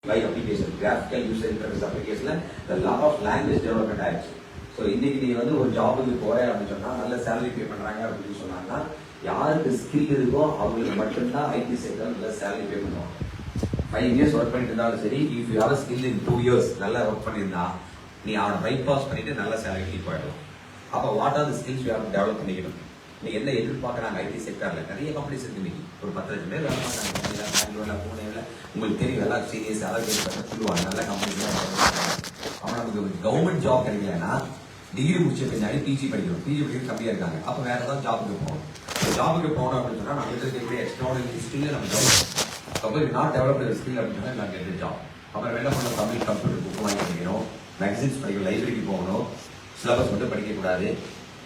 Like application, graphical user interface application, the lot of language development ஆயிடுச்சு. So இன்னைக்கு நீ வந்து ஒரு ஜாபுக்கு போறேன் அப்படின்னு சொன்னா நல்ல சேலரி பே பண்றாங்க அப்படின்னு சொன்னாங்கன்னா யாருக்கு ஸ்கில் இருக்கோ அவங்களுக்கு மட்டும்தான் ஐடி செக்டர் நல்ல சேலரி பே பண்ணுவாங்க. 5 years ஒர்க் பண்ணிட்டு இருந்தாலும் சரி, if you have skill in 2 years நல்லா ஒர்க் பண்ணியிருந்தா நீ அவனை பைபாஸ் பண்ணிட்டு நல்ல சேலரி போயிடலாம். அப்போ what are the skills you have develop பண்ணிக்கணும். நீ என்ன எதிர்பார்க்கறாங்க ஐடி செக்டர்ல நிறைய கம்பெனிஸ் இருக்கு. இன்னைக்கு ஒரு 10 லட்சம் பேர் வேலை பார்க்கறாங்க. பெங்களூர்ல, பூனேல உங்களுக்கு தெரியும் எல்லாம் சீரியஸ் அலர்ட் சொல்லுவாங்க. நல்ல கம்பெனிஸ் அவன் நமக்கு கவர்மெண்ட் ஜாப் கிடைக்கலன்னா டிகிரி முடிச்ச பின்னாடி பிஜி படிக்கணும். பிஜி படிக்கிறது கம்மியா இருக்காங்க. அப்போ வேற ஏதாவது ஜாபுக்கு போகணும். ஜாபுக்கு போகணும் அப்படின்னு சொன்னா நம்ம இருக்கக்கூடிய எக்ஸ்ட்ராடனரி ஸ்கில் நம்ம develop. Suppose not developed skill அப்படின்னு சொன்னா நான் கெட் ஜாப். அப்புறம் என்ன பண்ணணும், தமிழ் கம்ப்யூட்டர் புக் வாங்கி படிக்கணும், மேகசின்ஸ் படிக்கணும், லைப்ரரிக்கு போகணும், சிலபஸ் மட்டும் படிக்கக்கூடாது.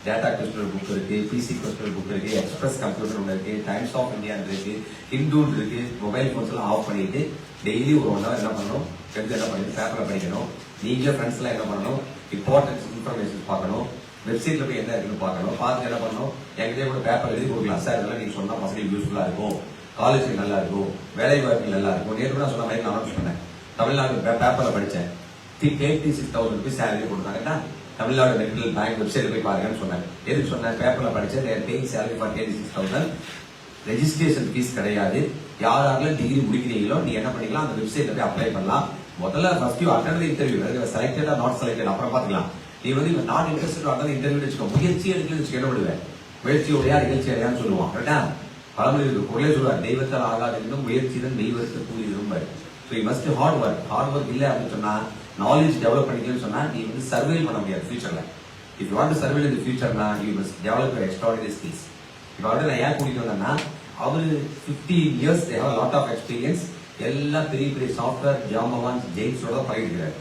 டேட்டா கொஸ்டினல் புக் இருக்கு, பிசி கொஸ்டினல் புக் இருக்கு, எக்ஸ்பிரஸ் கம்ப்யூட்டர் ஒன்று இருக்கு, டைம்ஸ் ஆஃப் இந்தியா இருக்கு, ஹிந்துன்னு இருக்கு. மொபைல் போன்ஸ் எல்லாம் ஆஃப் பண்ணிட்டு டெய்லி ஒரு 1 hour என்ன பண்ணணும், என்ன பண்ணிட்டு பேப்பரை படிக்கணும். நீங்க ஃப்ரெண்ட்ஸ் எல்லாம் என்ன பண்ணணும், இம்பார்ட்டன்ஸ் இன்ஃபர்மேஷன் பார்க்கணும், வெப்சைட்ல போய் என்ன இருக்குன்னு பார்க்கணும். பார்த்து என்ன பண்ணணும், என்கிட்ட கூட பேப்பர் எழுதி கொடுக்கலாம் சார், இதெல்லாம் நீங்க சொன்னா பசங்களுக்கு யூஸ்ஃபுல்லா இருக்கும், காலேஜுக்கு நல்லா இருக்கும், வேலை வாய்ப்பு நல்லா இருக்கும். நேற்று நான் சொன்ன மாதிரி நான் அனௌன்ஸ் பண்ணேன். தமிழ்நாடு பேப்பர்ல படித்தேன். 86,000 rupees சேலரி கொடுத்தாங்கன்னா தமிழ்நாடு மெடிக்கல் பேங்க் வெப்சைட்ல போய் பாருங்கன்னு சொன்னாங்க. எதுக்கு சொன்னேன், பேப்பர்ல படிச்சேன். Paying salary for 86,000. Registration fees கிடையாது. யாரெல்லாம் டிகிரி முடிக்கிறீங்களோ நீ என்ன பண்ணிக்கலாம், அந்த வெப்சைட்ல போய் அப்ளை பண்ணலாம். முதல்ல first you attend the interview, செலக்டடா நாட் செலக்டட் அப்புறம் பாத்துக்கலாம். நீ வந்து நாட் இன்ட்ரெஸ்டட் அட்டெண்ட் இன்டர்வியூ வச்சுக்கோ. முயற்சி எடுக்கலன்னு வச்சுக்க என்ன பண்ணுவேன், முயற்சியோடையா நிகழ்ச்சி அடையான்னு சொல்லுவான். கரெக்டா பழமொழி இருக்கு, குரலே சொல்லுவார், தெய்வத்தால் ஆகாது முயற்சி தான் தெய்வத்தை கூலி விரும்பாரு. So you must hard work. Hard work இல்லை அப்படின்னு சொன்னா, நாலேஜ் டெவலப் பண்ணிக்கலன்னு சொன்னா நீ வந்து சர்வைவ் பண்ண முடியாது ஃபியூச்சர்ல. If you want to survive in ஃபியூச்சர்னா you must develop your extraordinary skills. இப்போ வந்து நான் ஏன் கூட்டிட்டு வந்தேன்னா, அவரு 15 years they have a lot of experience. எல்லா பெரிய பெரிய சாஃப்ட்வேர் ஜாம்பவான் ஜெயின்ஸோட பழகிருக்கிறாரு.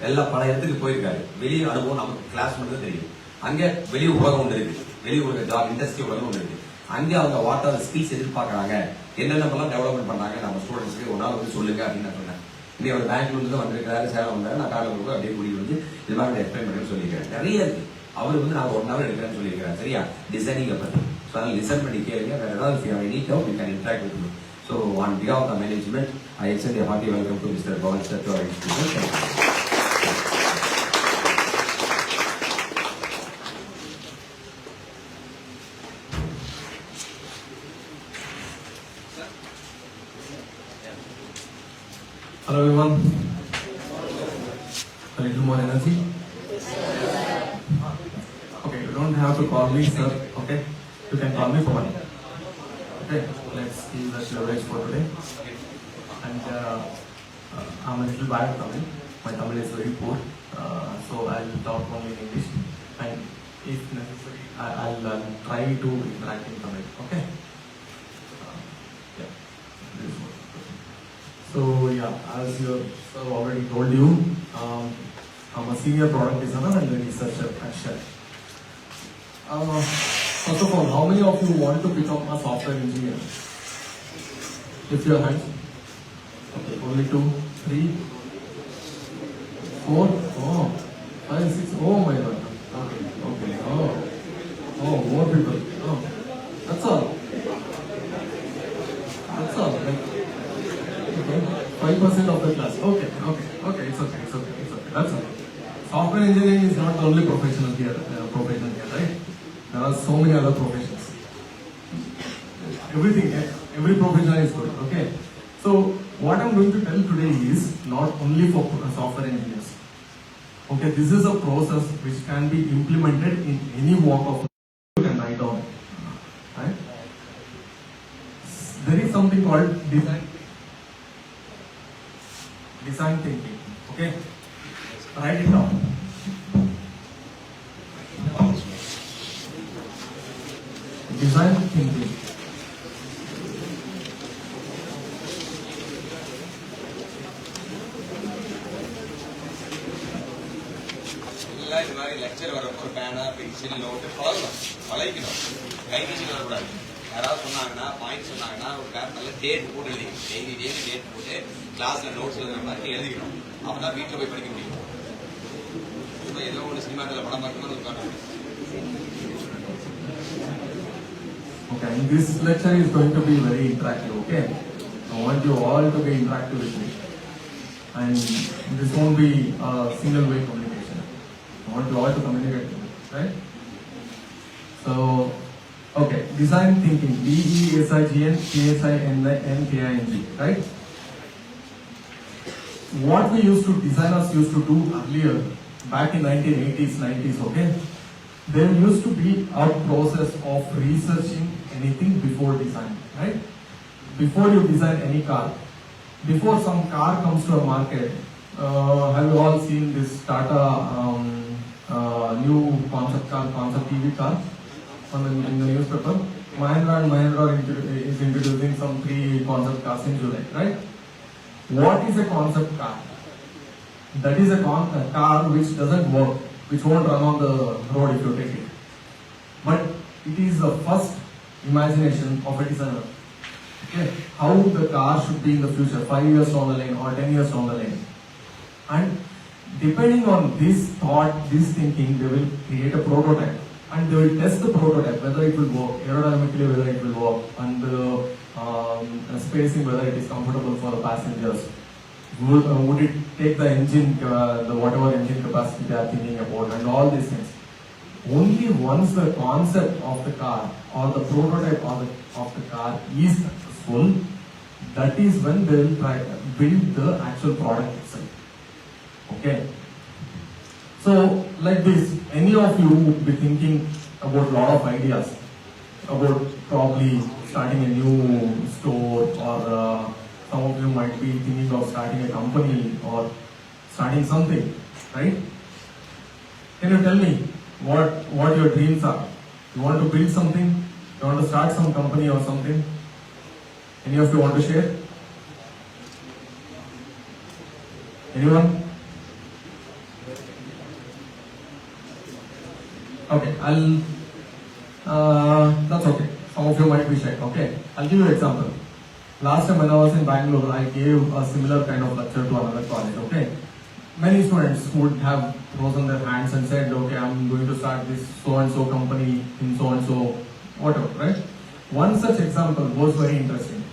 எல்லா பல இடத்துக்கு போயிருக்காரு. வெளியே அனுபவம் நமக்கு கிளாஸ் மட்டும் தெரியும். அங்க வெளி உலகம் ஒன்று இருக்கு, வெளி உலக ஜாப் இண்டஸ்ட்ரி உலகம் ஒன்று இருக்கு. அங்கே அவங்க வாட் ஆர் ஸ்கில்ஸ் எதிர்பார்க்கறாங்க, என்னென்னலாம் டெவலப்மெண்ட் பண்ணாங்க நம்ம ஸ்டூடெண்ட்ஸ்க்கு ஒரு நாள் வந்து சொல்லுங்க அப்படின்னு நான் சொன்னேன். இன்னைக்கு அவர் பெங்களூர்ல தான் வந்திருக்காரு, சேலம் வந்தாரு. நான் காலையில் அப்படியே கூடி வந்து இது மாதிரி எக்ஸ்பிளைன் பண்ணி சொல்லியிருக்கேன். நிறைய இருக்கு. அவர் வந்து நான் 1 hour எடுக்கிறேன்னு சொல்லியிருக்கிறேன். சரியா, டிசைனிங் பத்தி. ஸோ அதனால லிசன் பண்ணி கேளுங்க. வேற ஏதாவது any doubt you can interact with me. So on behalf of the management I extend a hearty welcome to Mr. Pawan sir to our institution. Hello everyone. A little more energy. Okay, you don't have to call me sir. Okay, you can call me Pawan. Okay, let's see the leverage for today. And I'm a little bad at Tamil. My Tamil is very poor, so I'll talk only in English. And if necessary, I'll try to interact in Tamil. Okay. Yeah. This one. So yeah, as you have already told you, I'm a senior product designer and a researcher at Shell. First of all, how many of you want to become a software engineer? Lift your hands. Okay, only 2, 3, 4, 5, 6. Oh my God. Okay. Oh, more people. Oh, that's all. Like, 5% of the class. Okay. It's okay. That's okay. Software engineering is not the only profession here, right? There are so many other professions. Every profession is good. Okay. So what I'm going to tell today is not only for software engineers. Okay, this is a process which can be implemented in any walk of life. You can write down. Right? There is something called design thinking. Okay, write it down. Design thinking. இது மாதிரி lecture வரப்போ ஒரு banner pencil note பழகணும். கை வீச்சுட்டு வரக்கூடாது. யாராவது சொன்னாங்கன்னா point சொன்னாங்கன்னா ஒரு பேப்பர்ல டேட் போட்டு எழுதிக்கணும். டெய்லி டேட் போட்டு கிளாஸ்ல நோட்ஸ் எழுதுற மாதிரி எழுதிக்கணும். அப்பதான் வீட்டில் போய் படிக்க முடியும். இப்போ ஏதோ ஒரு சினிமாவில் படம் பார்க்கணும் உட்காந்து. Okay, and this lecture is going to be very interactive. Okay, I want you all to be interactive with me. and this won't be a single way communication. I want you all to communicate with me, right? So, okay, design thinking, DESIGN, KSINNKING, right? What we used to, designers used to do earlier, back in 1980s, 90s, okay? There used to be a process of researching anything before design, right? Before you design any car, before some car comes to a market, have you all seen this Tata new concept car, concept EV car in the newspaper? Mahindra and Mahindra is introducing some 3 concept cars in July, right? What is a concept car? That is a car which doesn't work, which won't run on the road if you take it. But it is the first imagination of a designer. Okay, how the car should be in the future, 5 years down the lane or 10 years down the lane. And depending on this thought, this thinking, they will create a prototype. And they will test the prototype, whether it will work, aerodynamically whether it will work, and spacing whether it is comfortable for the passengers. Would it take the engine, the whatever engine capacity they are thinking about, and all these things. Only once the concept of the car or the prototype of the car is successful, that is when they will try build the actual product itself. Okay. So, like this, any of you would be thinking about a lot of ideas about probably starting a new store, or some of you might be thinking of starting a company or starting something, right? Can you tell me what your dreams are? You want to build something? You want to start some company or something? Any of you want to share? Anyone? Okay, that's okay. Some of you might be shy. Okay, I'll give you an example. Last time when I was in Bangalore, I gave a similar kind of lecture to another college. Okay, many students would have frozen their hands and said, okay, I'm going to start this so-and-so company in so-and-so, whatever, right? One such example was very interesting.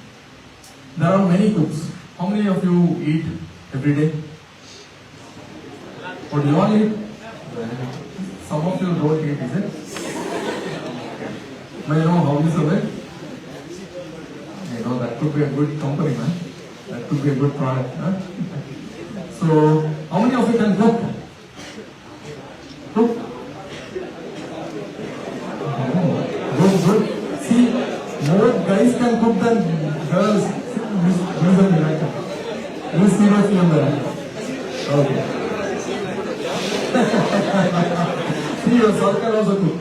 There are many cooks. How many of you eat every day? Or do you all eat? Some of you don't eat, is it? May I know how you survive? You know, that could be a good company, man. That could be a good product. Huh? So, how many of you can cook? Cook? Oh, good. See, more guys can cook than girls. Use a miracle. You seriously on that? Okay. See, your circle also cook.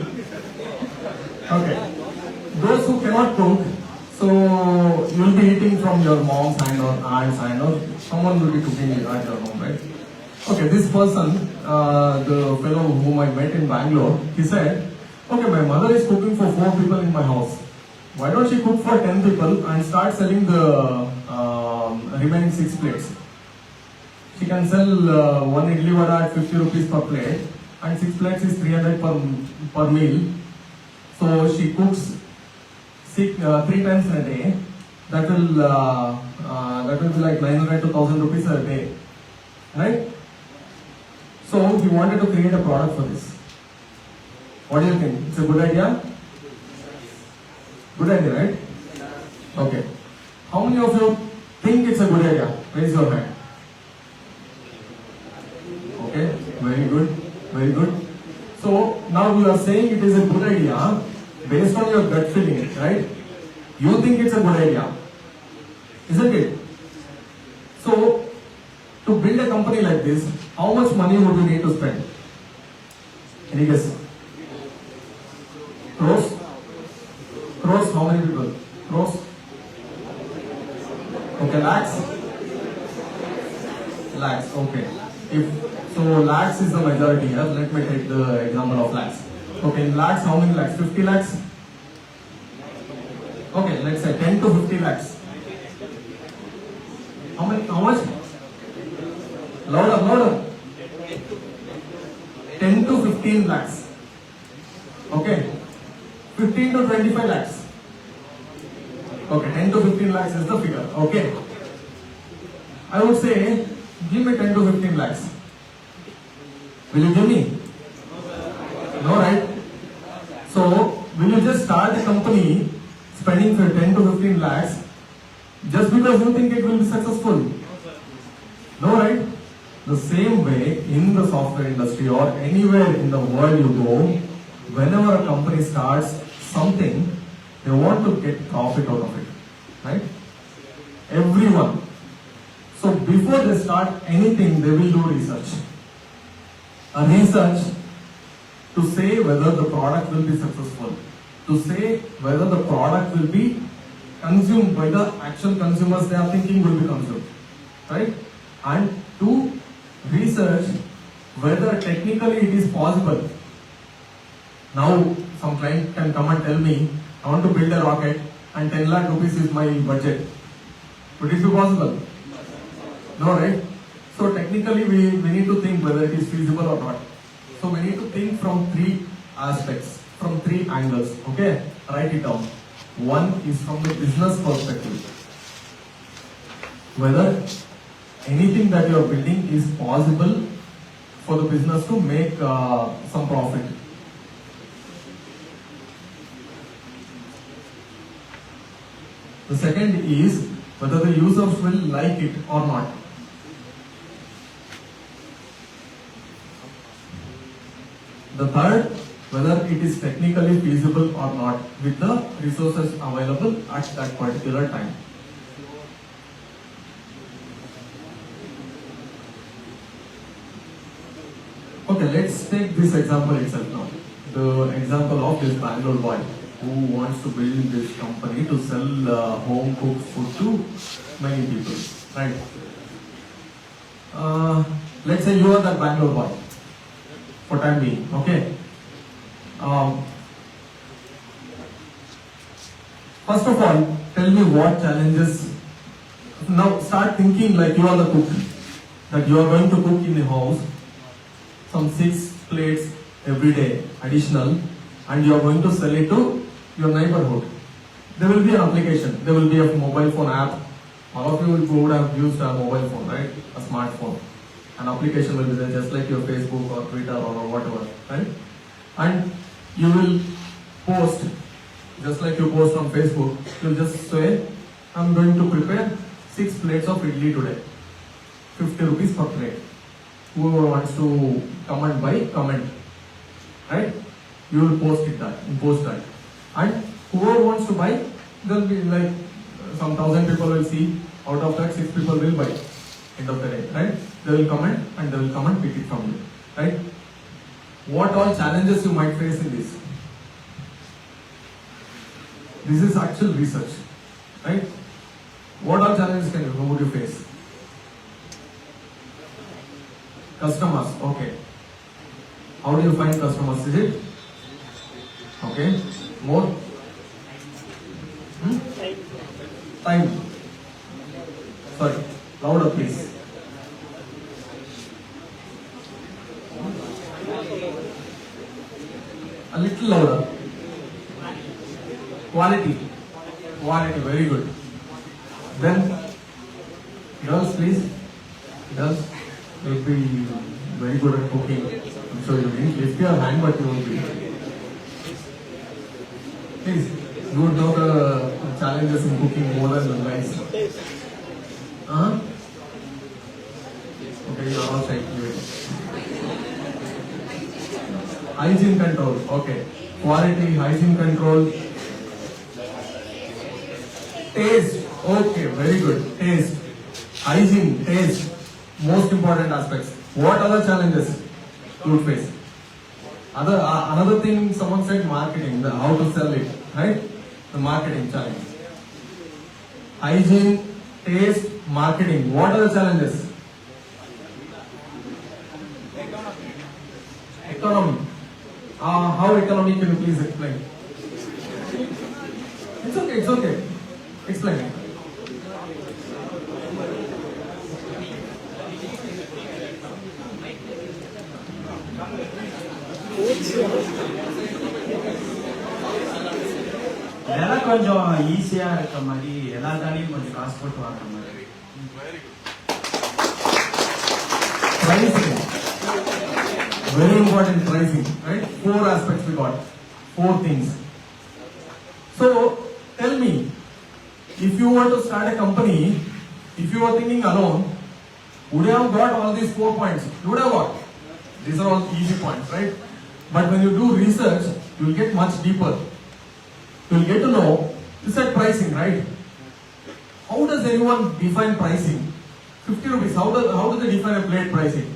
Okay. Those who cannot cook, so you will be eating from your mom's hand or aunt's hand, or someone will be cooking at your home, right? Okay, this person, the fellow whom I met in Bangalore, he said, okay, my mother is cooking for 4 people in my house. Why don't she cook for 10 people and start selling the remaining 6 plates? She can sell 1 idli vada at 50 rupees per plate, and 6 plates is 300 per meal. So she cooks 3 times in a day. That will be like 900 to 1000 rupees a day, right? So he wanted to create a product for this. What do you think? It's a good idea? Good idea, right? Okay. How many of you think it's a good idea? Raise your hand. Okay, very good, very good. So now you are saying it is a good idea based on your gut feeling, right? You think it's a good idea, isn't it? So to build a company like this, how much money would you need to spend? Any guess? Crores? Crores, how many people? Crores? Okay, lakhs? Lakhs, okay. So lakhs is the majority here. Let me take the example of lakhs. Okay, in lakhs, how many lakhs? 50 lakhs? Okay, let's say 10 to 50 lakhs. How much? Louder. 10 to 15 lakhs. Okay. 15 to 25 lakhs. Okay, 10 to 15 lakhs is the figure. Okay. I would say give me 10 to 15 lakhs. Will you give me? No, right? So, will you just start a company spending for 10 to 15 lakhs just because you think it will be successful? No, right? The same way in the software industry or anywhere in the world you go, whenever a company starts something, they want to get profit out of it, right? Everyone. So before they start anything, they will do research. A research to say whether the product will be successful, to say whether the product will be consumed by the actual consumers they are thinking will be consumed, right? And to research whether technically it is possible. Now some client can come and tell me, I want to build a rocket and 10 lakh rupees is my budget. Would it be possible? No, right? So technically we need to think whether it is feasible or not. So we need to think from three aspects, from three angles. Okay? Write it down. One is from the business perspective. Whether anything that you are building is possible for the business to make some profit. The second is whether the users will like it or not. The third, whether it is technically feasible or not with the resources available at that particular time. Okay, let's take this example itself now. The example of this Bangalore boy who wants to build this company to sell home cooked food to many people, right? Let's say you are that Bangalore boy for time being, okay? First of all, tell me what challenges. Now start thinking like you are the cook, that you are going to cook in a house some 6 plates every day additional, and you are going to sell it to your neighborhood. There will be an application, there will be a mobile phone app. All of you would have used a mobile phone, right? A smartphone. An application will be there just like your Facebook or Twitter or whatever, right? And you will post, just like you post on Facebook, you'll just say, I'm going to prepare 6 plates of idli today. 50 rupees per plate. Whoever wants to come and buy, comment. Right? You will post that. And whoever wants to buy, there will be like some 1,000 people will see, out of that 6 people will buy. End of the day, right? They will comment and they will come and pick it from you, right? What all challenges you might face in this? This is actual research, right? What all challenges would you face? Customers, okay. How do you find customers? Is it? Okay. More? Time. Sorry. Louder, please. A little louder. Quality. Quality, very good. Then, girls, please. Girls will be very good at cooking. I'm sure you will. Lift your hand, but you won't be. Please, you would know the challenges in cooking more than the guys. Okay, you are all shy. Hygiene control. Okay. Quality, hygiene control. Taste. Okay, very good. Taste. Hygiene, taste. Most important aspects. What other challenges you would face? Another thing someone said, marketing, how to sell it, right? The marketing challenge. Hygiene, taste, marketing. What are the challenges? Economy. How economy, can you please explain? It's okay. Explain it. இதெல்லாம் கொஞ்சம் ஈஸியா இருக்க மாதிரி எல்லா தானையும் கொஞ்சம் காசு போட்டு வாங்குற மாதிரி. Very important, pricing, right? 4 aspects we got. 4 things. So, tell me, if you were to start a company, if you were thinking alone, would you have got all these 4 points? You would have got. These are all easy points, right? But when you do research, you will get much deeper. You will get to know, you said pricing, right? How does anyone define pricing? 50 rupees, how do they define a plate pricing?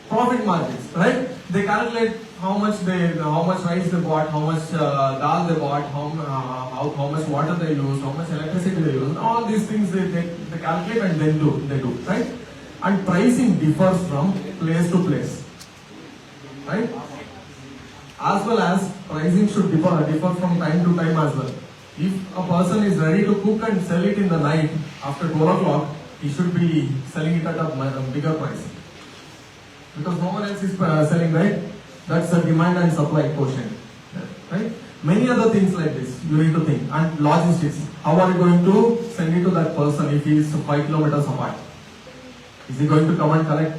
Profit margins, right? They calculate how much rice they bought, how much dal they bought, how much water they use, how much electricity they use. All these things they calculate and then they do, right? And pricing differs from place to place, right? As well as pricing should differ from time to time as well. If a person is ready to cook and sell it in the night after 12 o'clock, he should be selling it at a bigger price. Because no one else is selling, right? That's the demand and supply quotient, right? Many other things like this you need to think. And logistics. How are you going to send it to that person if he is 5 kilometers apart? Is he going to come and collect?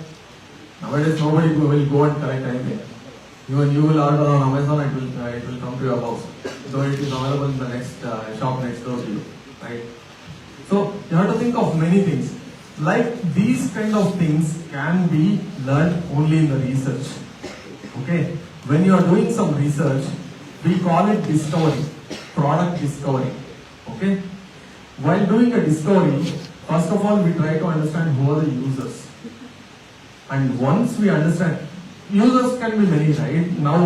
Nowadays nobody will go and collect anything. Even you will order on Amazon, it will come to your house. Though it is available in the next shop next door to you, right? So you have to think of many things. Like these kind of things can be learned only in the research. Okay? When you are doing some research, we call it discovery, product discovery. Okay? While doing a discovery, first of all we try to understand who are the users. And once we understand, users can be many, right? Now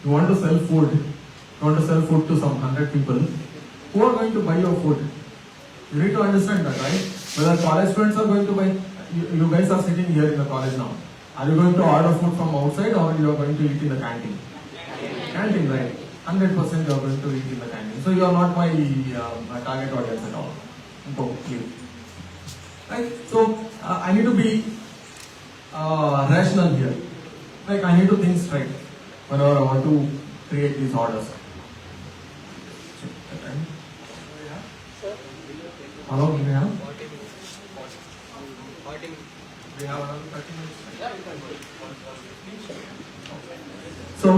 you want to sell food. You want to sell food to some 100 people. Who are going to buy your food? You need to understand that, right? Whether college students are going to buy, you guys are sitting here in the college now. Are you going to order food from outside or you are going to eat in the canteen? Canteen, right? 100% you are going to eat in the canteen. So you are not my target audience at all. Go, leave. Right? So I need to be rational here. Like I need to think straight whenever I want to create these orders. Hello, do we have? We have around 30 minutes. So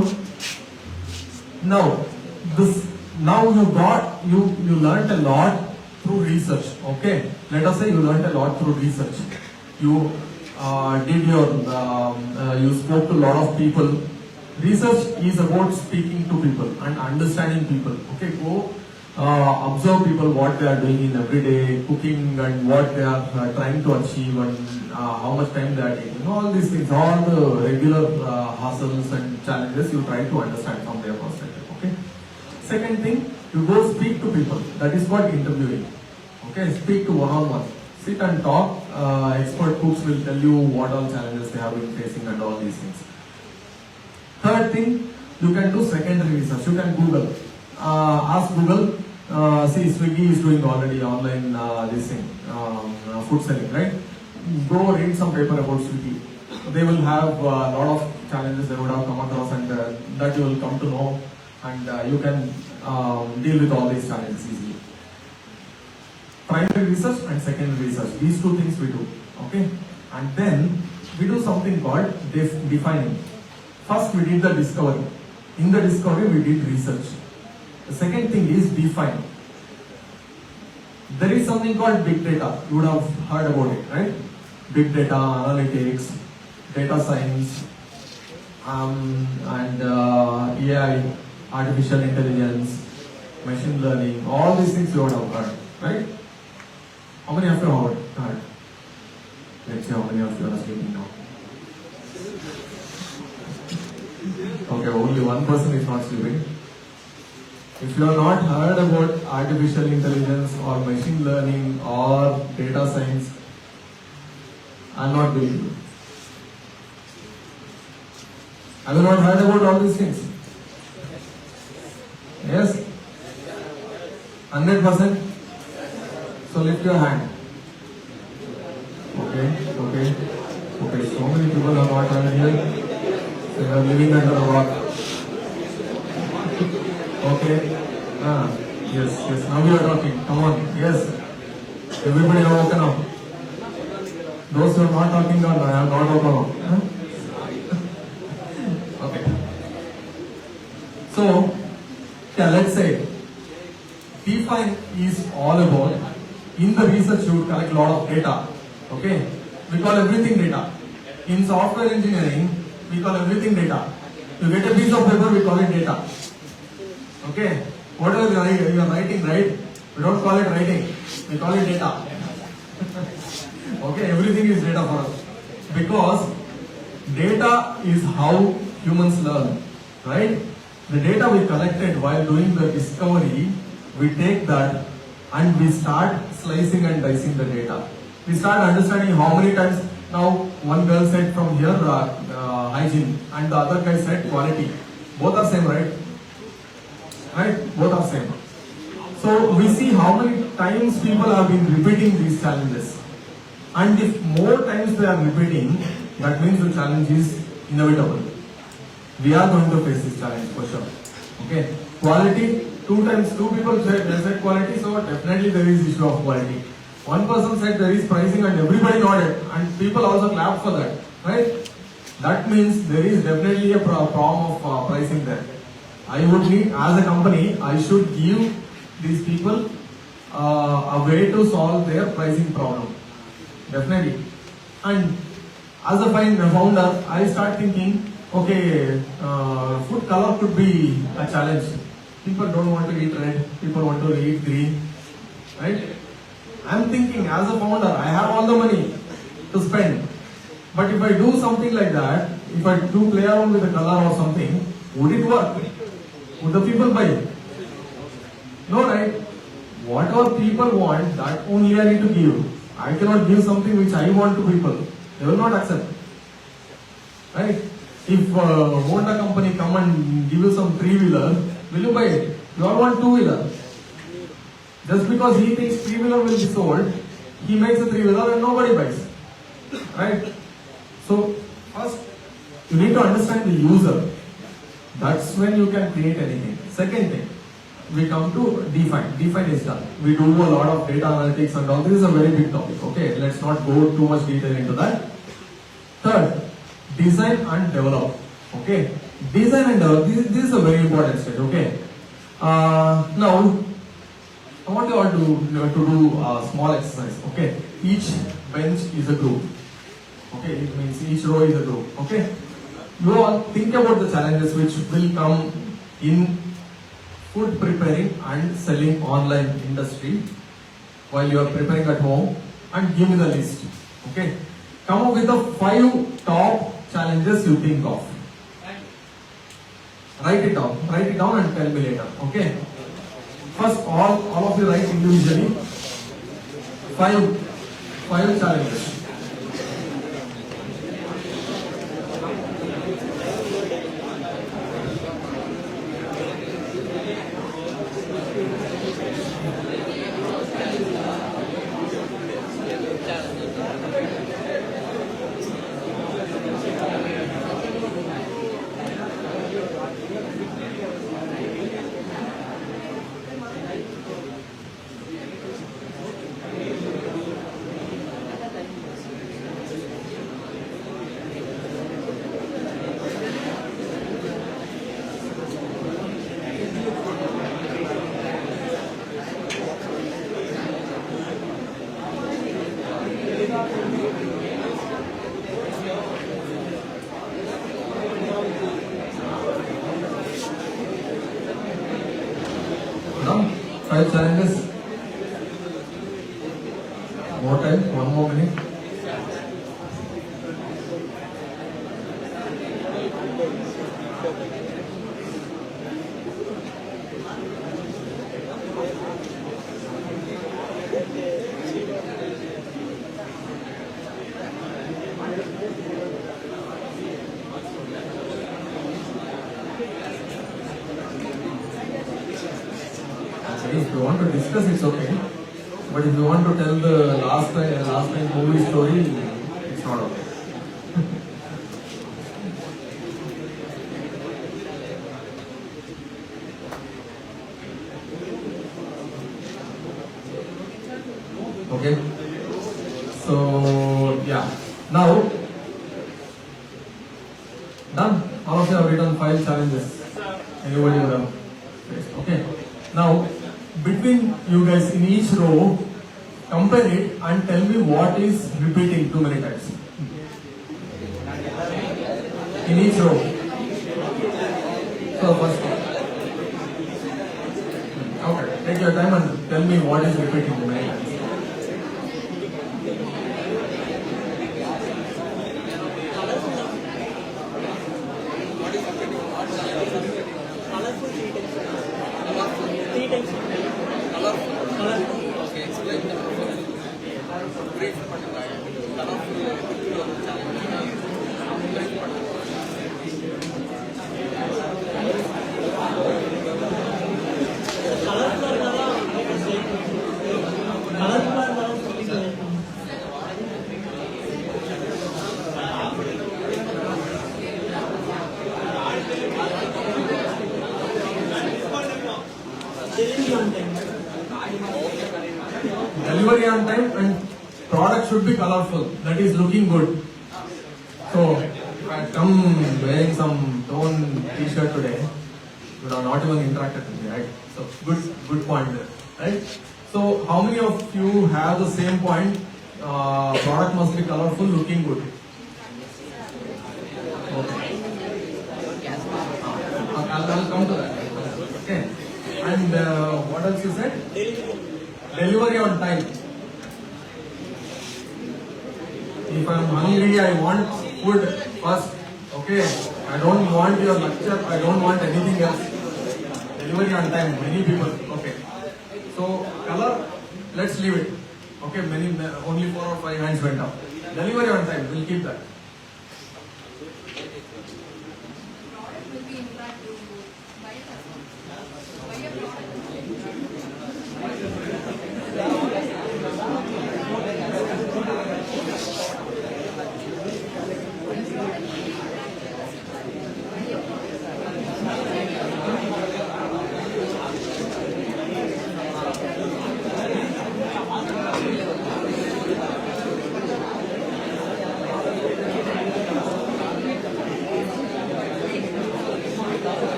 now you learned a lot through research. Okay, let us say you learned a lot through research. You you spoke to a lot of people. Research is about speaking to people and understanding people. Okay, go observe people, what they are doing in everyday cooking and what they are trying to achieve and how much time they are taking. All these things, all the regular hassles and challenges you try to understand from their perspective. Okay. Second thing, you go speak to people. That is called interviewing. Okay, speak to one-on-one. Sit and talk. Expert cooks will tell you what all challenges they have been facing and all these things. Third thing, you can do secondary research. You can Google. Ask Google. See, Swiggy is doing already online this thing, food selling, right? Go read some paper about Swiggy. They will have a lot of challenges they would have come across, and that you will come to know, and you can deal with all these challenges easily. Primary research and secondary research. These two things we do. Okay, and then we do something called defining. First, we did the discovery. In the discovery, we did research. The second thing is define. There is something called big data. You would have heard about it, right? Big data, analytics, data science, and AI, artificial intelligence, machine learning. All these things you would have heard, right? How many of you have heard? Let's see how many of you are sleeping now. Okay, only one person is not sleeping. If you have not heard about artificial intelligence or machine learning or data science, I will not believe you. Have you not heard about all these things? Yes? 100%? So lift your hand. Okay. So many people are not heard here. So you are living under a rock. Okay. Yes. Now we are talking. Come on. Yes. Everybody have woken up. Those who are not talking are not woken up. let's say define is all about, in the research you would collect a lot of data. Okay, we call everything data. In software engineering, we call everything data. You get a piece of paper, we call it data. Okay, whatever you are writing, right? We don't call it writing, we call it data. Okay, everything is data for us. Because data is how humans learn, right? The data we collected while doing the discovery, we take that and we start slicing and dicing the data. We start understanding how many times. Now one girl said from here hygiene and the other guy said quality. Both are same, right? Right? Both are same. So we see how many times people have been repeating these challenges. And if more times they are repeating, that means the challenge is inevitable. We are going to face this challenge for sure. Okay. Quality, two people said quality, so definitely there is issue of quality. One person said there is pricing and everybody nodded and people also clapped for that, right? That means there is definitely a problem of pricing there. I would need, as a company, I should give these people a way to solve their pricing problem. Definitely. And as a founder, I start thinking, okay, food color could be a challenge. People don't want to eat red, people want to eat green, right? I'm thinking as a founder, I have all the money to spend. But if I do something like that, if I do play around with the color or something, would it work? Would the people buy it? No, right? Whatever people want, that only I need to give. I cannot give something which I want to people. They will not accept. Right? If Honda company come and give you some three-wheeler, will you buy it? You all want two-wheeler. Just because he thinks three-wheeler will be sold, he makes a three-wheeler and nobody buys. Right? So, first, you need to understand the user. That's when you can create anything. Second thing, we come to define. Define is done. We do a lot of data analytics and all. This is a very big topic. Okay, let's not go too much detail into that. Third, design and develop. Okay, design and develop. This is a very important stage. Okay. Now, I want you all to do a small exercise. Okay, each bench is a group. Okay, it means each row is a group. Okay, you all think about the challenges which will come in food preparing and selling online industry while you are preparing at home, and give me the list. Okay, come up with the 5 top challenges you think of. Write it down and tell me later. Okay. First, all of you write individually 5 challenges. Now, 5 challenges. More time, 1 more minute. If you want to discuss, it's okay. But if you want to tell the last time movie story, it's not okay. Okay. So yeah. Now done. All of you have written 5 challenges. Anybody would have? Okay. Now, between you guys in each row, compare it and tell me what is repeating too many times. In each row. So first one. Okay, take your time and tell me what is repeating too many times. Delivery on time and product should be colorful. That is looking good. So, if I come wearing some tone t-shirt today, you would have not even interacted with me, right? So, good point there, right? So, how many of you have the same point? Product must be colorful, looking good. Okay. I'll come to that. Okay. And what else you said? Delivery on time. If I'm hungry, I want food first. Okay. I don't want your lecture. I don't want anything else. Delivery on time. Many people. Okay. So color, let's leave it. Okay. Only 4 or 5 hands went up. Delivery on time. We'll keep that.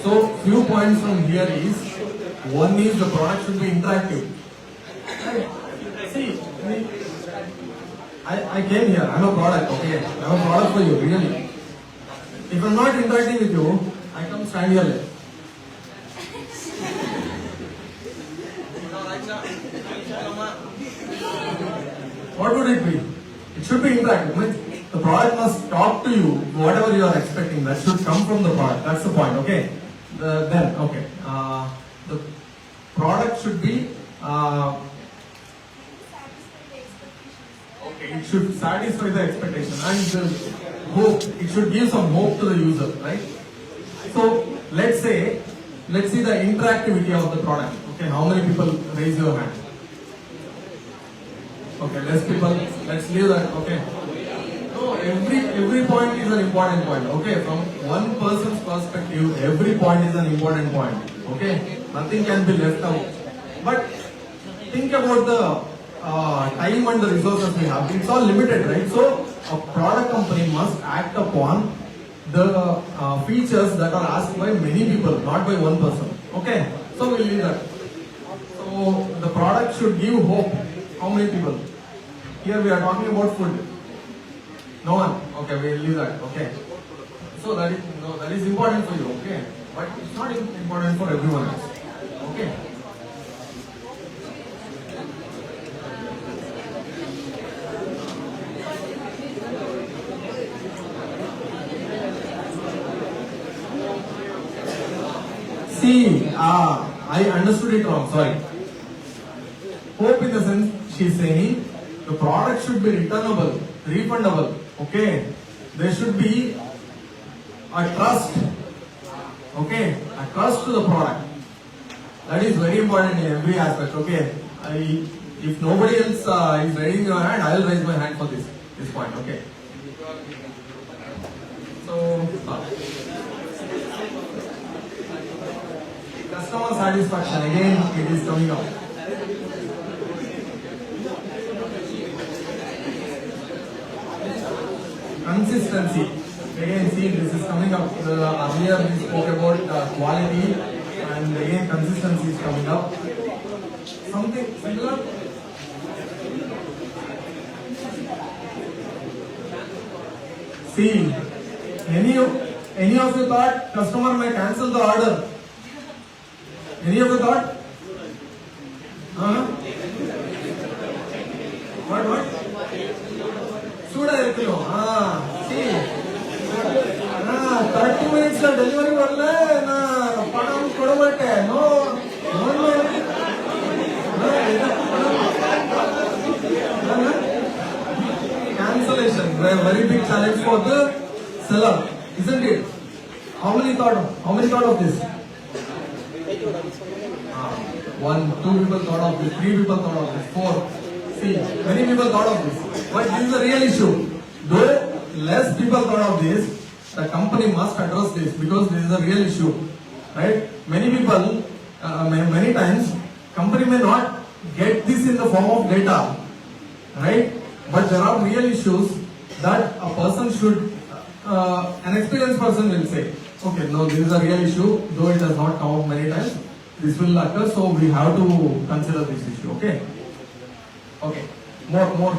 So, few points from here is, one is the product should be interactive. See, I came here, I'm a product, okay? I'm a product for you, really. If I'm not interacting with you, I come stand here late. What would it be? It should be interactive. Means the product must talk to you, whatever you are expecting, that should come from the product. That's the point, okay? The product should be okay. It should satisfy the expectation and the hope. It should give some hope to the user, right? So let's see the interactivity of the product. Okay, how many people raise your hand? Okay, let's leave that. Okay. No, every point is an important point. Okay, from one person's perspective, every point is an important point. Okay, nothing can be left out. But think about the time and the resources we have. It's all limited, right? So a product company must act upon the features that are asked by many people, not by one person. Okay, so we'll leave that. So the product should give hope. How many people? Here we are talking about food. No one? Okay, we'll leave that. Okay. So that is important for you, okay? But it's not important for everyone else. Okay? See, I understood it wrong, sorry. Hope in the sense, she's saying the product should be returnable, refundable. Okay, there should be a trust. Okay, a trust to the product. That is very important in every aspect. Okay, if nobody else is raising your hand, I will raise my hand for this. this point. Okay. So, customer satisfaction again, it is coming up. Consistency. Again, see, this is coming up. Earlier we spoke about quality, and again consistency is coming up. Something similar. See, any of you thought customer may cancel the order? Any of you thought? What? Suda irukku. See. 30 minutes delivery varle na padam kodamate. No. Cancellation, a very big challenge for the seller, isn't it? How many thought of this? 1, 2 people thought of this, 3 people thought of this, 4. See, many people thought of this, but this is a real issue. Though less people thought of this, the company must address this because this is a real issue, right? Many people, many times, company may not get this in the form of data, right? But there are real issues that a person should, an experienced person will say, okay, no, this is a real issue, though it has not come up many times, this will occur, so we have to consider this issue, okay? Okay, more.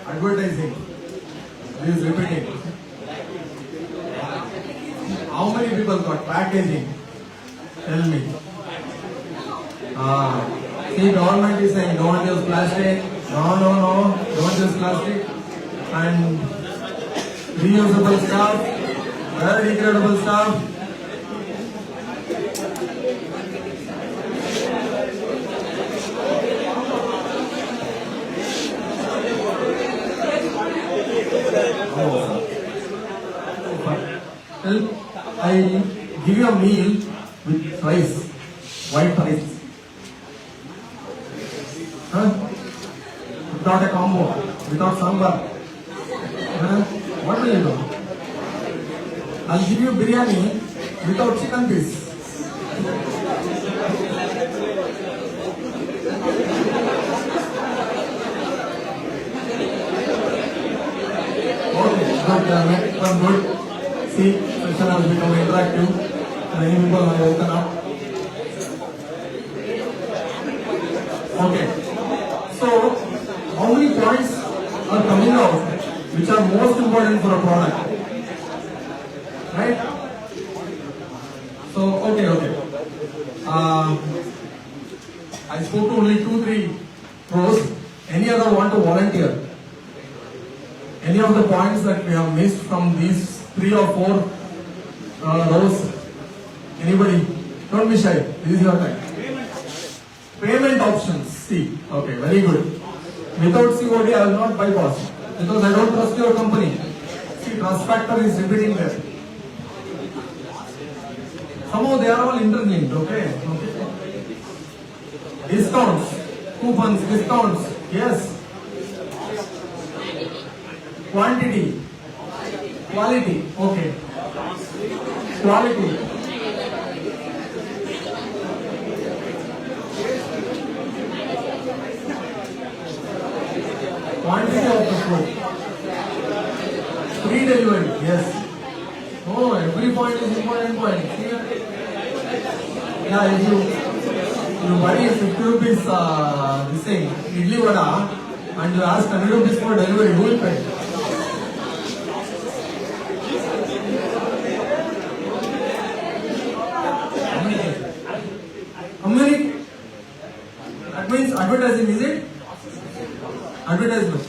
Advertising. This is repeating. How many people got packaging? Tell me. See, government is saying don't use plastic. No, don't use plastic. And reusable stuff, biodegradable stuff. I give you a meal with rice, white rice. Without a combo, without sambar. What will you do? I'll give you biryani without chicken piece. Okay, good. See, session has become interactive. Many people have woken up. Okay. So, how many points are coming out which are most important for a product? Right? So, okay. I spoke to only 2-3 pros. Any other want to volunteer? Any of the points that we have missed from these 3 or 4 rows? Anybody? Don't be shy. This is your time. Payment options. See. Okay, very good. Without COD, I will not bypass because I don't trust your company. See, trust factor is repeating there. Somehow they are all interlinked. Okay. Discounts, coupons, discounts. Yes. Quantity, quality. Okay. Quality. Quantity of the food. Free delivery. Yes. Oh, every point is important point. Yeah, if you buy 50 rupees this thing, idli vada, and you ask 100 rupees for delivery, who will pay? Communicate. That means advertising, is it? Advertisement.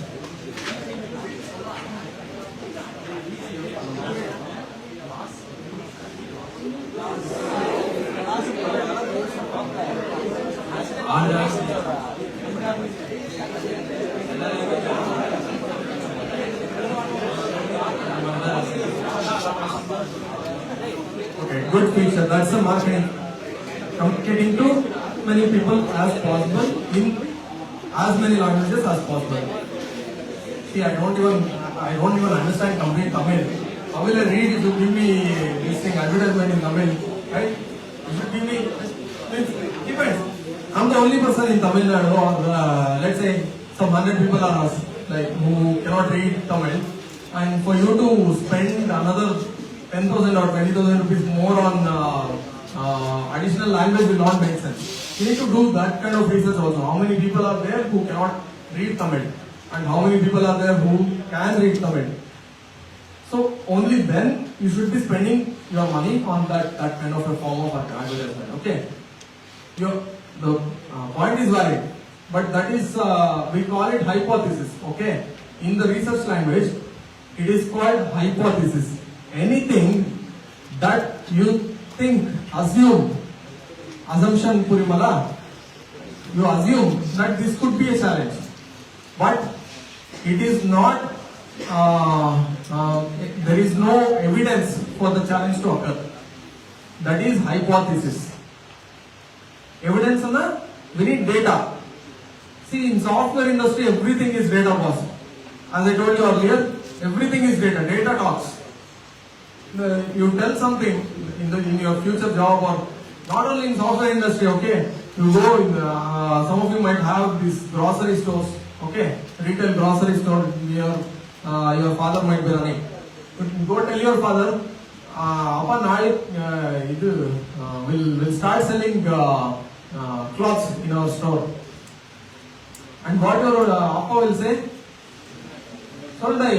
Okay, good feature. That's the marketing. Communicating to many people as possible in as many languages as possible. See, I don't even understand complete Tamil. How will I read if you give me this thing, advertisement in Tamil, right? If you give me, it depends. I'm the only person in Tamil Nadu, or let's say some 100 people are like who cannot read Tamil, and for you to spend another 10,000 or 20,000 rupees more on additional language will not make sense. You need to do that kind of research also. How many people are there who cannot read Tamil, and how many people are there who can read Tamil? So only then you should be spending your money on that kind of a form of advertisement. Okay, the point is valid, but that is we call it hypothesis. Okay, in the research language, it is called hypothesis. Anything that you think, assumption purimala, you assume that this could be a challenge, but it is not. There is no evidence for the challenge to occur. That is hypothesis. Evidence na, we need data. See, in software industry, everything is data, boss. As I told you earlier, everything is data. Data talks. You tell something in your future job, or not only in software industry. Okay, you go in some of you might have these grocery stores. Okay, retail grocery store near. Your father might be running. Go tell your father, Appa naale will start selling clothes in our store. And what your Appa will say? Solda,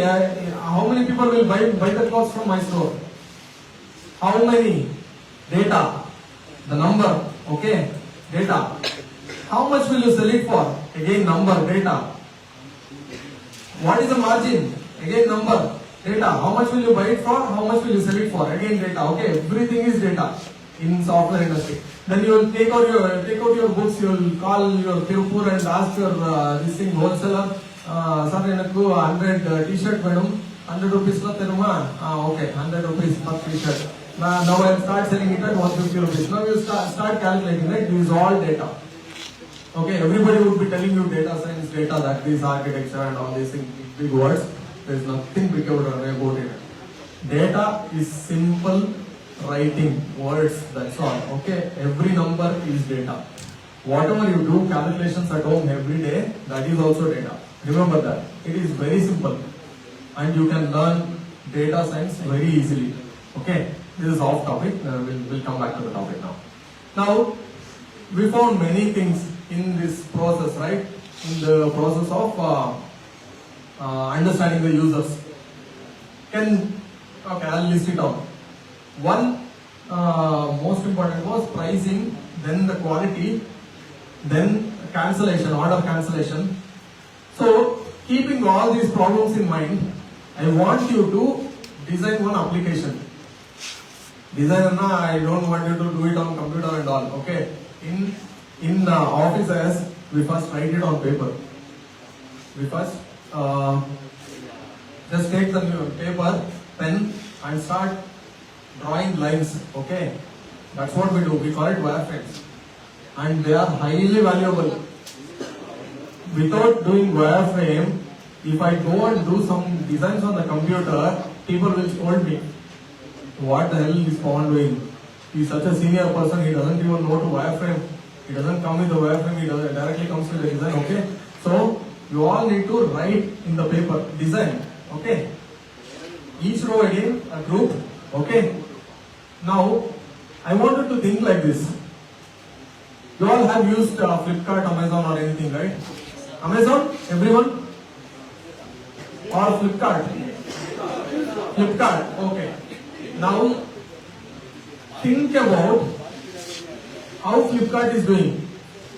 how many people will buy the clothes from my store? How many? Data. The number. Okay. Data. How much will you sell it for? Again, number. Data. What is the margin? Again, number, data. How much will you buy it for? How much will you sell it for? Again, data. Okay, everything is data in software industry. Then you will take out your books. You will call your Tirupur and ask your this thing wholesaler. Sir, enaku 100 t-shirt madam, 100 rupees la teruma. Okay, 100 rupees per t-shirt. Now I will start selling it at 150 rupees. Now you start calculating, right? This is all data. Okay, everybody would be telling you data science, data, that is architecture and all these things, big words. There is nothing big about it. Data is simple writing, words, that's all. Okay, every number is data. Whatever you do, calculations at home every day, that is also data. Remember that. It is very simple. And you can learn data science very easily. Okay, this is off topic. We'll come back to the topic now. Now, we found many things in this process, right? In the process of understanding the users. Okay, I'll list it out. One most important was pricing, then the quality, then cancellation, order cancellation. So, keeping all these problems in mind, I want you to design one application. Design, I don't want you to do it on computer and all. Okay, in offices, we first write it on paper. We first just take the paper, pen, and start drawing lines. Okay, that's what we do. We call it wireframes, and they are highly valuable. Without doing wireframe, if I go and do some designs on the computer, people will scold me. What the hell is Pawan doing? He's such a senior person, he doesn't even know to wireframe. He doesn't come with the wireframe, he directly comes with the design. Okay, so you all need to write in the paper, design. Okay, each row again, a group. Okay, now I wanted to think like this. You all have used Flipkart, Amazon or anything, right? Amazon, everyone? Or Flipkart? Flipkart, okay. Now, think about how Flipkart is doing.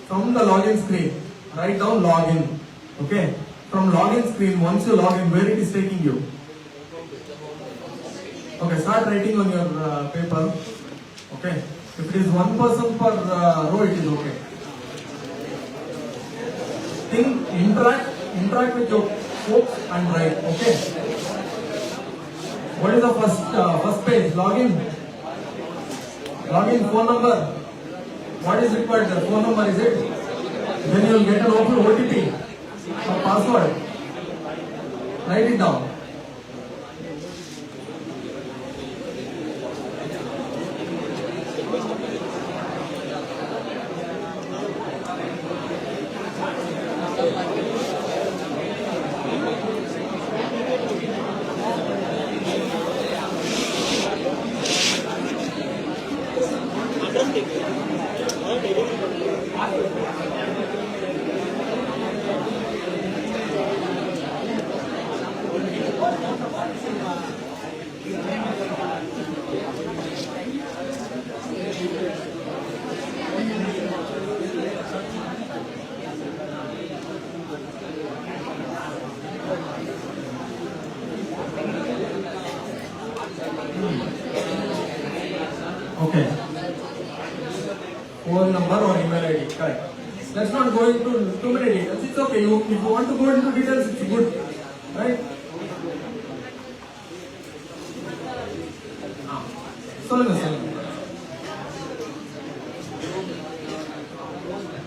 From the login screen, write down login. Okay. From login screen, once you log in, where it is taking you? Okay, start writing on your paper. Okay. If it is one person per row, it is okay. Think, interact with your folks and write. Okay. What is the first page? Login. Login, phone number. What is required? The phone number is it? Then you will get an OTP or password. Write it down. Okay. Phone number or email ID. Correct. Let's not go into too many details. It's okay. If you want to go into details, it's good. Right? Solve.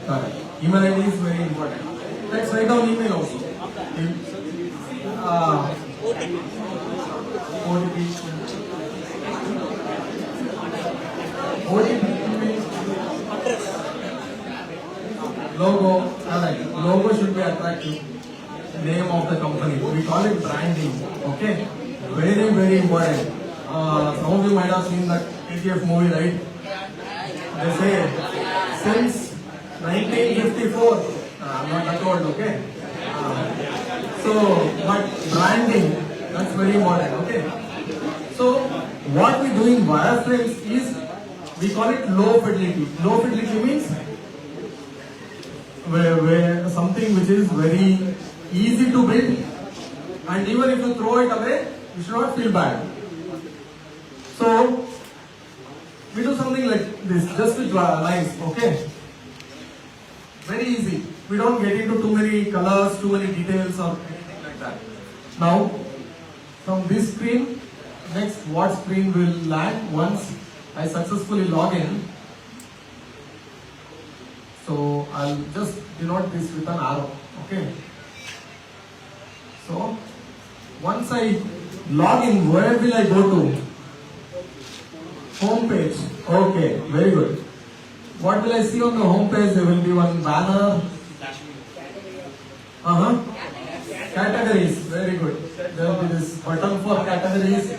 Correct. Email ID is very important. Let's write down email also. OTP, logo, alright. Logo should be attractive. Name of the company. We call it branding. Okay? Very, very important. Some of you might have seen that KGF movie, right? They say, since 1954, I'm not that old, okay? But branding, that's very important, okay? So, what we do in wireframes is, we call it low fidelity. Low fidelity means where something which is very easy to build, and even if you throw it away, you should not feel bad. So, we do something like this, just with lines, okay? Very easy. We don't get into too many colors, too many details or anything like that. Now, from this screen, next what screen will land once I successfully log in. So I'll just denote this with an arrow. Okay. So once I log in, where will I go to? Home page. Okay, very good. What will I see on the home page? There will be one banner. Categories. Very good. There will be this button for categories.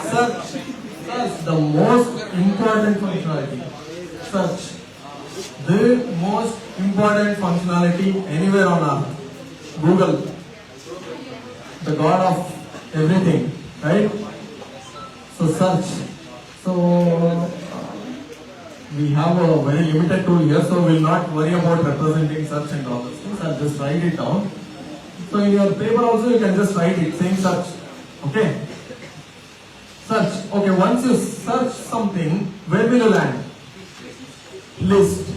Search. Search, the most important functionality. Search. The most important functionality anywhere on earth. Google. The god of everything. Right? So search. So we have a very limited tool here, so we will not worry about representing search and all those things. I'll just write it down. So in your paper also you can just write it saying search. Okay? Search. Okay, once you search something, where will you land? List.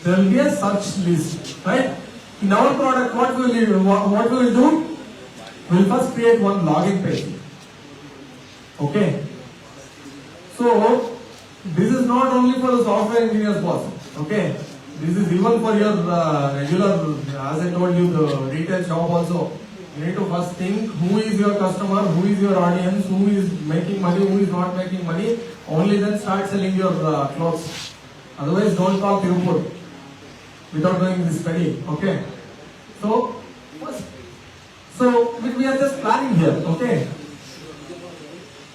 There will be a search list. Right? In our product, what will we do? We will first create one login page. Okay? So, this is not only for the software engineers boss. Okay? This is even for your regular, as I told you, the retail shop also. You need to first think who is your customer, who is your audience, who is making money, who is not making money. Only then start selling your clothes. Otherwise, don't call Tirupur without doing this study. Okay? So we are just planning here. Okay?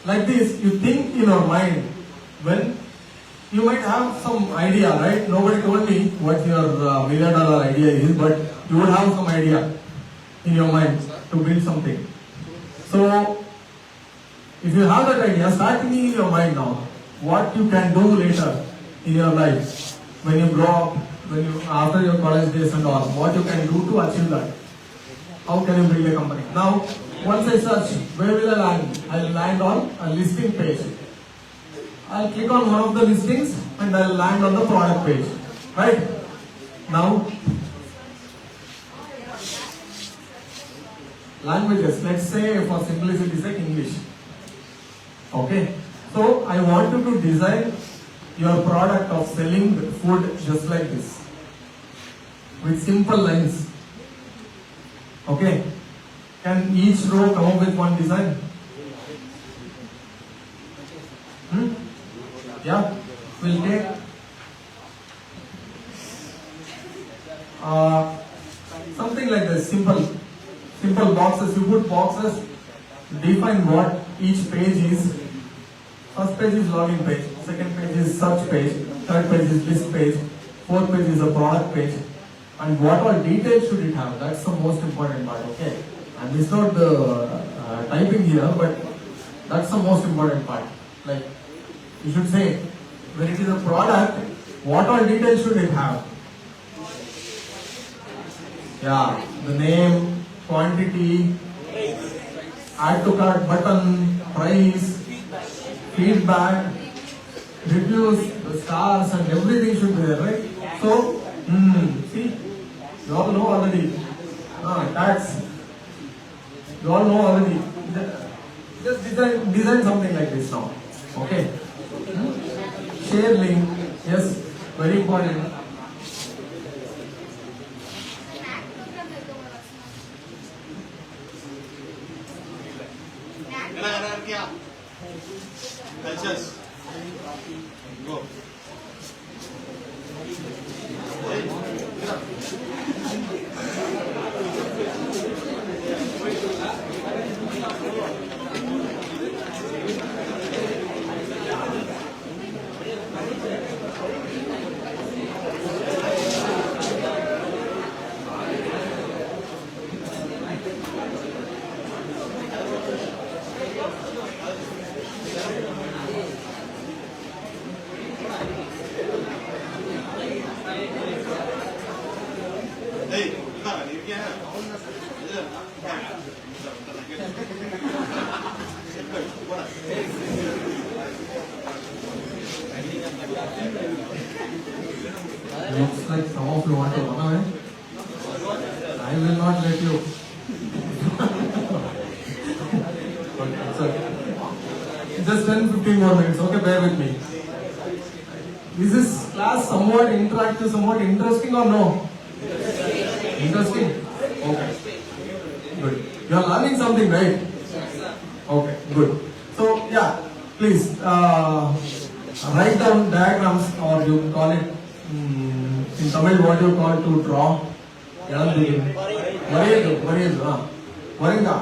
Like this, you think in your mind when you might have some idea, right? Nobody told me what your $1 million idea is, but you would have some idea in your mind to build something. So, if you have that idea, start thinking in your mind now what you can do later in your life when you grow up, after your college days and all, what you can do to achieve that. How can you build a company? Now, once I search, where will I land? I will land on a listing page. I'll click on one of the listings and I'll land on the product page. Right? Now, languages. Let's say for simplicity sake English. Okay? So I want you to design your product of selling food just like this, with simple lines. Okay? Can each row come up with one design? Yeah? We'll take something like this, simple boxes. You put boxes, define what each page is. First page is login page, second page is search page, third page is list page, fourth page is a product page. And what all details should it have? That's the most important part, okay? And it's not the typing here, but that's the most important part. Like, you should say, when it is a product, what all details should it have? Yeah, the name, quantity, add to cart button, price, feedback, reviews, the stars and everything should be there, right? So, see, you all know already. Tax. You all know already. Just design something like this now. Okay? Share link. Yes, very important. Cultures. Go. Looks like some of you want to run away. I will not let you. Okay, so just 10-15 more minutes. Okay, bear with me. Is this class somewhat interactive, somewhat interesting or no? Interesting? Okay. Good. You are learning something, right? Okay, good. So, yeah, please write down diagrams, or you call it in Tamil what you call to draw. Varinga.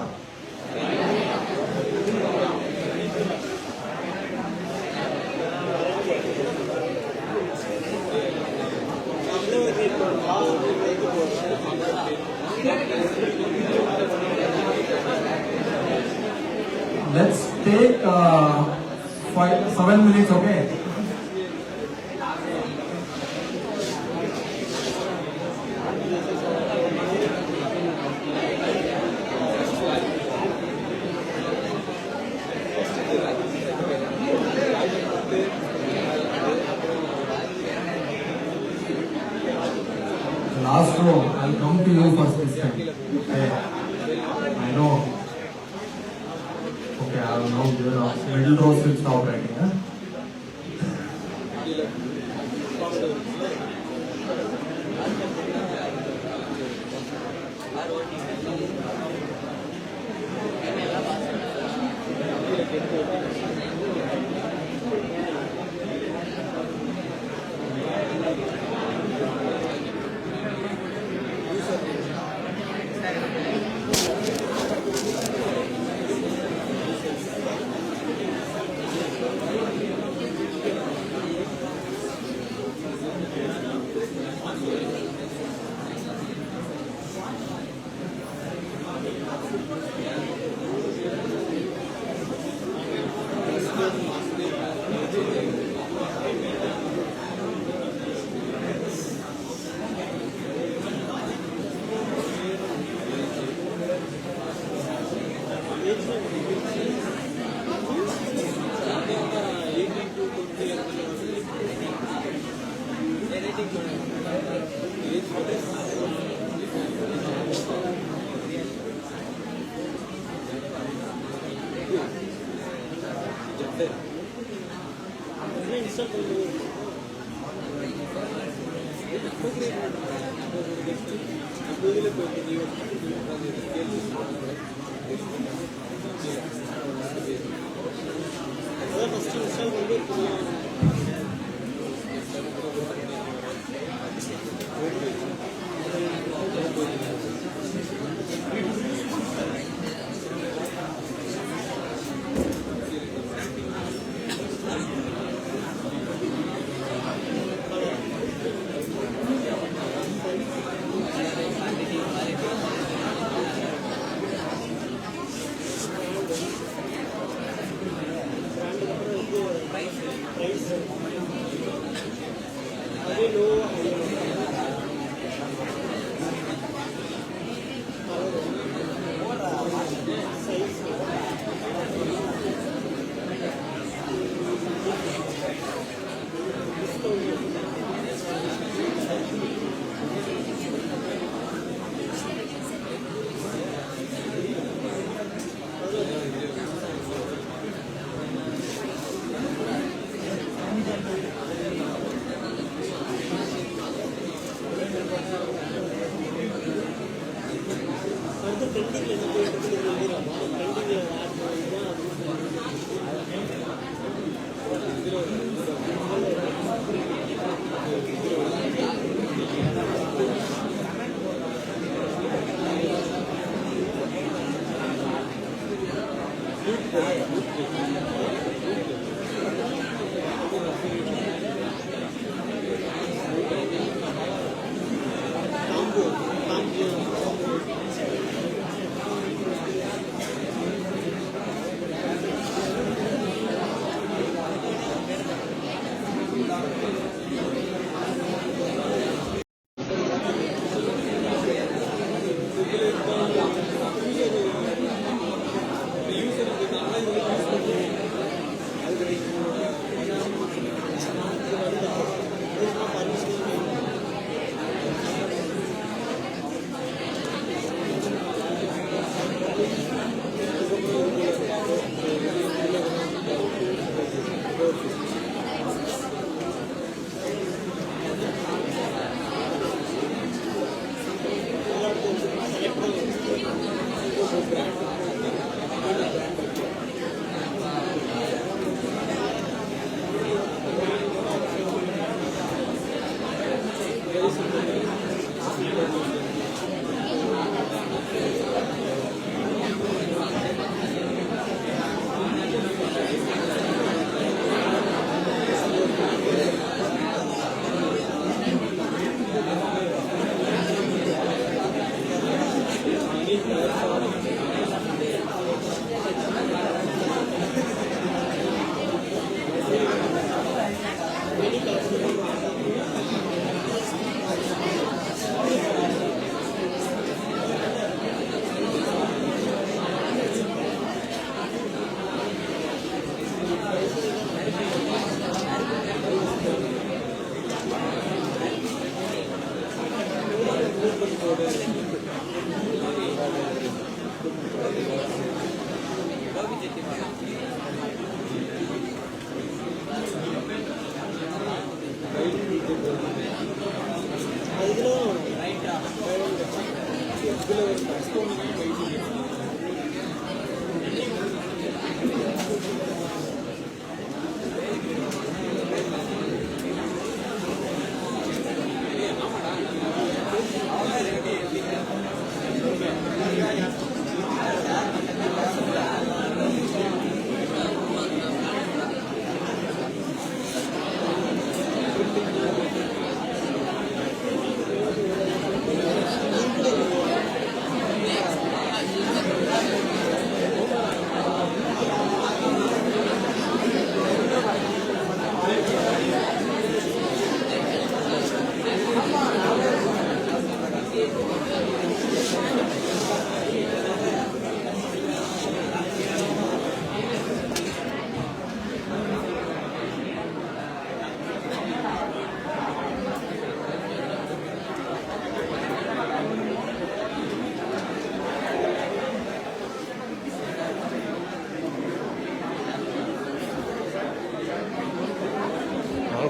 Let's take 7 minutes, okay? Last row, I'll come to you first this time. Okay. I know. Okay, I will now give it off. Middle row will stop writing. Huh?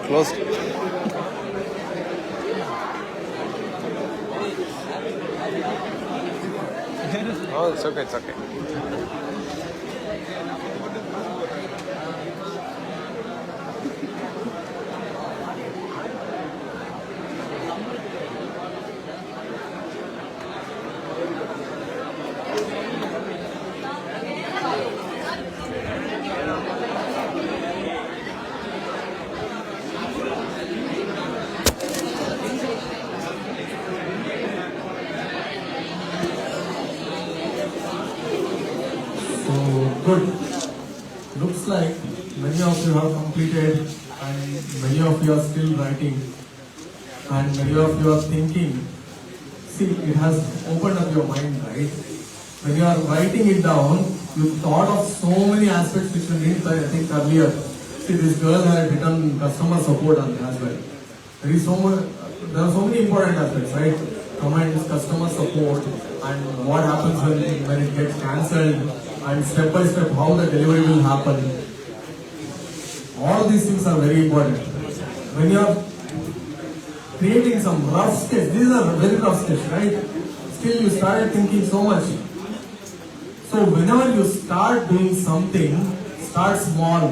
Closed. Oh, it's okay, it's okay. So good. Looks like many of you have completed and many of you are still writing and many of you are thinking. See, it has opened up your mind, right? When you are writing it down, you thought of so many aspects which you didn't think earlier. See, this girl had written customer support on as well. There are so many important aspects, right? Comments, customer support, and what happens when it gets cancelled, and step by step how the delivery will happen. All these things are very important. When you are creating some rough sketch, these are very rough sketch, right? Still you started thinking so much. So whenever you start doing something, start small.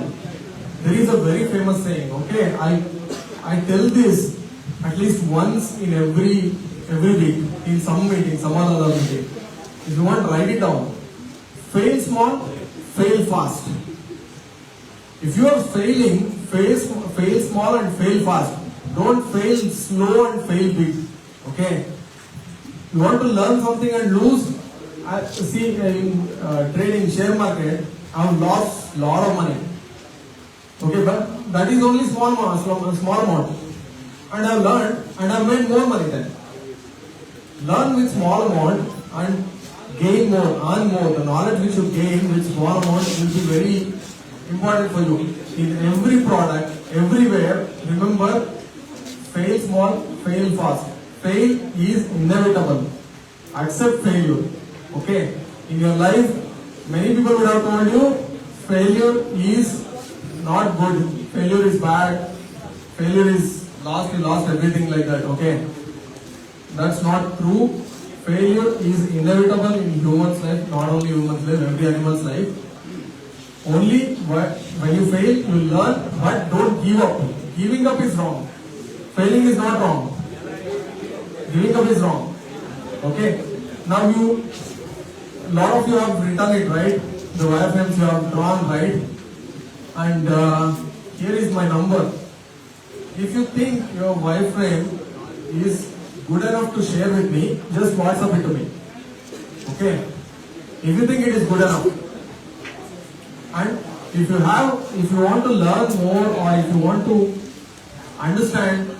There is a very famous saying, okay, I tell this at least once in every week, in some meeting, some other meeting. If you want, write it down. Fail small, fail fast. If you are failing, fail small and fail fast. Don't fail slow and fail big. Okay? You want to learn something and lose. See, in trading share market, I have lost lot of money. Okay, but that is only small amount. And I have learned and I have made more money then. Learn with small amount and gain more, earn more. The knowledge which you gain with small amount will be very important for you. In every product, everywhere, remember, fail small, fail fast. Fail is inevitable. Accept failure. Okay? In your life, many people would have told you, failure is not good. Failure is bad. Failure is lost, you lost everything like that. Okay? That's not true. Failure is inevitable in human's life, not only human's life, every animal's life. Only when you fail, you learn, but don't give up. Giving up is wrong. Failing is not wrong. Giving up is wrong. Okay? Now a lot of you have written it, right? The wireframes you have drawn, right? And here is my number. If you think your wireframe is good enough to share with me, just WhatsApp it to me. Okay? If you think it is good enough. And if you want to learn more or if you want to understand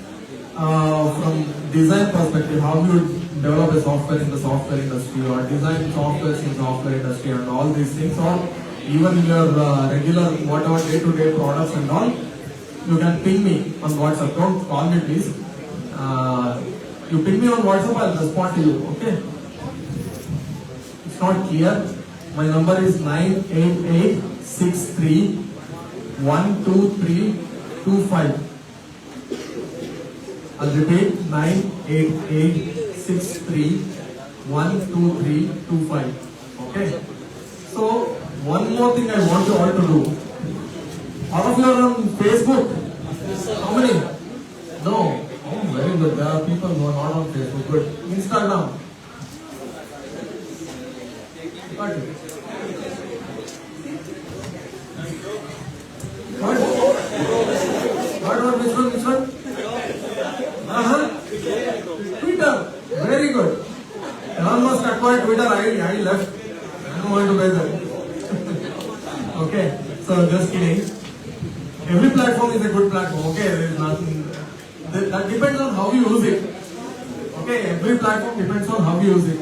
from design perspective how you develop a software in the software industry or design software in software industry and all these things, or even your regular whatever day-to-day products and all, you can ping me on WhatsApp. Don't call me please. You ping me on WhatsApp, I'll respond to you. Okay? It's not clear. My number is 98863-12325. I'll repeat, 98863-12325. Okay? So, one more thing I want you all to do. All of you are on Facebook. How many? No. Oh, very good. There are people who are not on Facebook. Good. Instagram. Got it. What? Which one? Twitter. Very good. Elon Musk acquired Twitter. I left. I don't want to be there. Okay. So just kidding. Every platform is a good platform. Okay. There is nothing. That depends on how you use it. Okay. Every platform depends on how you use it.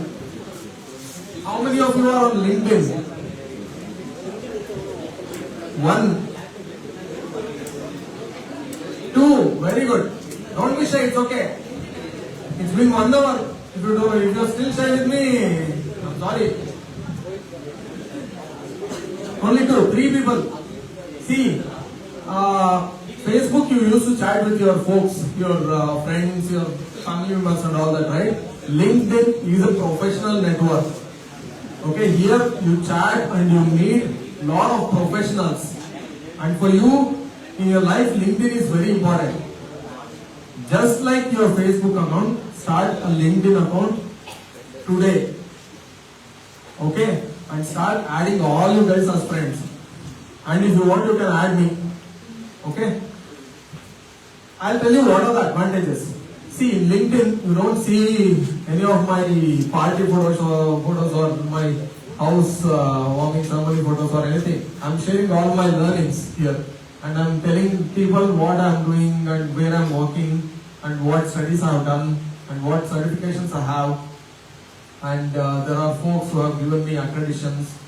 How many of you are on LinkedIn? 1, 2, very good. Don't be shy, it's okay. It's been 1 hour. If you're still shy with me, I'm sorry. Only 2, 3 people. See, Facebook you used to chat with your folks, your friends, your family members and all that, right? LinkedIn is a professional network. Okay, here you chat and you meet lot of professionals. And for you, in your life, LinkedIn is very important. Just like your Facebook account, start a LinkedIn account today. Okay? And start adding all you guys as friends. And if you want, you can add me. Okay? I'll tell you what are the advantages. See, in LinkedIn, you don't see any of my party photos or my house warming ceremony photos or anything. I'm sharing all my learnings here. And I'm telling people what I'm doing and where I'm working and what studies I've done and what certifications I have. And there are folks who have given me accreditations.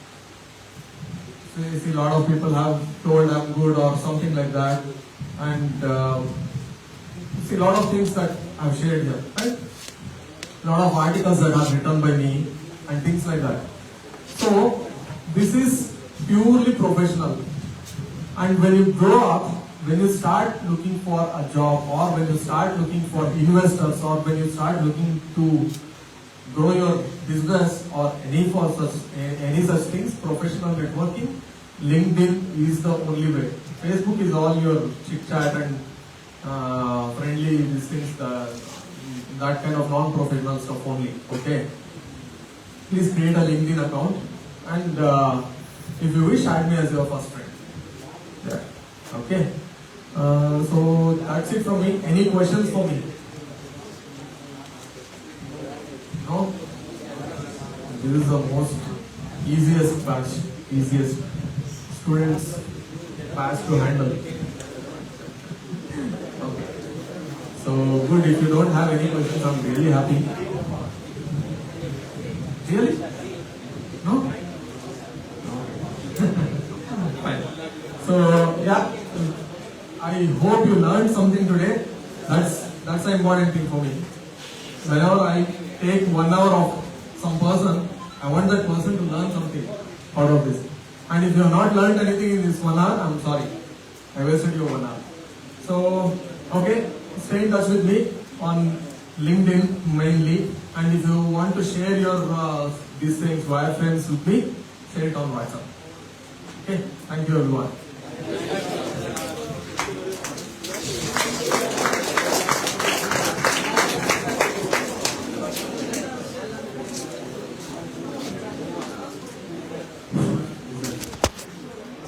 So you see, a lot of people have told I'm good or something like that. And see, a lot of things that I've shared here, right? A lot of articles that are written by me and things like that. So, this is purely professional. And when you grow up, when you start looking for a job or when you start looking for investors or when you start looking to grow your business or any such things, professional networking, LinkedIn is the only way. Facebook is all your chit chat and friendly these things, that kind of non-professional stuff only. Okay. Please create a LinkedIn account and if you wish, add me as your first friend. Yeah. Okay. So that's it from me. Any questions for me? No? This is the most easiest batch, easiest students batch to handle. Okay. So good, if you don't have any questions, I'm really happy. Really? No? Fine. So yeah, I hope you learned something today. That's the important thing for me. Whenever I take 1 hour of some person, I want that person to learn something out of this. And if you have not learned anything in this 1 hour, I'm sorry. I wasted your 1 hour. So, okay, stay in touch with me on LinkedIn mainly. And if you want to share your these things, wireframes with me, share it on WhatsApp. Okay, thank you everyone.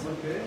Okay.